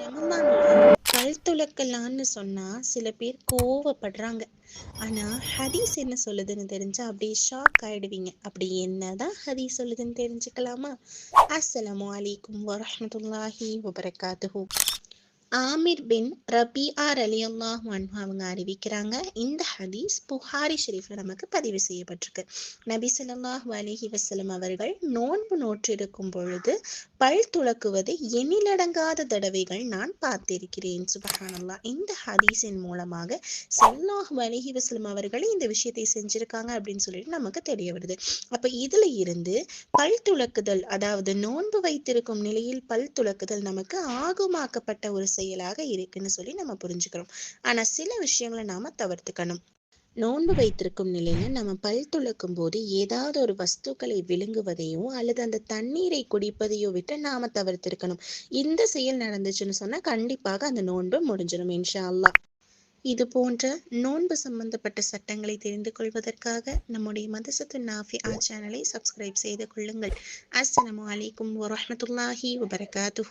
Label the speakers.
Speaker 1: ஆமாங்க. பல் துலக்கலான்னு சொன்னா சில பேர் கோவப்படுறாங்க. ஆனா ஹதீஸ் என்ன சொல்லுதுன்னு தெரிஞ்சா அப்படியே ஷாக் ஆயிடுவீங்க. அப்படி என்னதான் ஹதீஸ் சொல்லுதுன்னு தெரிஞ்சுக்கலாமா? அஸ்ஸலாமு அலைக்கும் வரஹ்மத்துல்லாஹி வபரகாத்துஹு. ஆமிர் பின் ரபிஆ ரலியல்லாஹு அன்ஹு அவங்க அறிவிக்கிறாங்க. இந்த ஹதீஸ் புகாரி ஷெரீஃப்ல நமக்கு பதிவு செய்யப்பட்டிருக்கு. நபி ஸல்லல்லாஹு அலைஹி வஸல்லம் அவர்கள் நோன்பு நோற்றிருக்கும் பொழுது பல் துலக்குவதை எண்ணிலடங்காத தடவைகள் நான் பார்த்திருக்கிறேன். சுபஹானல்லாஹ். இந்த ஹதீஸின் மூலமாக ஸல்லல்லாஹு அலைஹி வஸல்லம் அவர்களே இந்த விஷயத்தை செஞ்சிருக்காங்க அப்படின்னு சொல்லிட்டு நமக்கு தெரிய வருது. அப்ப இதுல இருந்து பல் துலக்குதல், அதாவது நோன்பு வைத்திருக்கும் நிலையில் பல் துலக்குதல் நமக்கு ஆகுமாக்கப்பட்ட ஒரு செயலாக இருக்குன்னு சொல்லி நம்ம புரிஞ்சுக்கிறோம். ஆனா சில விஷயங்களை நாம தவிர்த்துக்கணும். நோன்பு வைத்திருக்கும் நிலையில நம்ம பல் துலக்கும் போது ஏதாவது ஒரு வஸ்துக்களை விழுங்குவதையோ அல்லது அந்த தண்ணீரை குடிப்பதையோ விட்டு நாம தவிர்த்திருக்கணும். இந்த செயல் நடந்துச்சுன்னு சொன்னா கண்டிப்பாக அந்த நோன்பு முடிஞ்சிடும் இன்ஷா அல்லாஹ். இது போன்ற நோன்பு சம்பந்தப்பட்ட சட்டங்களை தெரிந்து கொள்வதற்காக நம்முடைய மதரசத்து நாஃபிஆ சேனலை சப்ஸ்கிரைப் செய்து கொள்ளுங்கள். அஸ்ஸலாமு அலைக்கும் வரஹ்மத்துல்லாஹி வபரகாத்துஹு.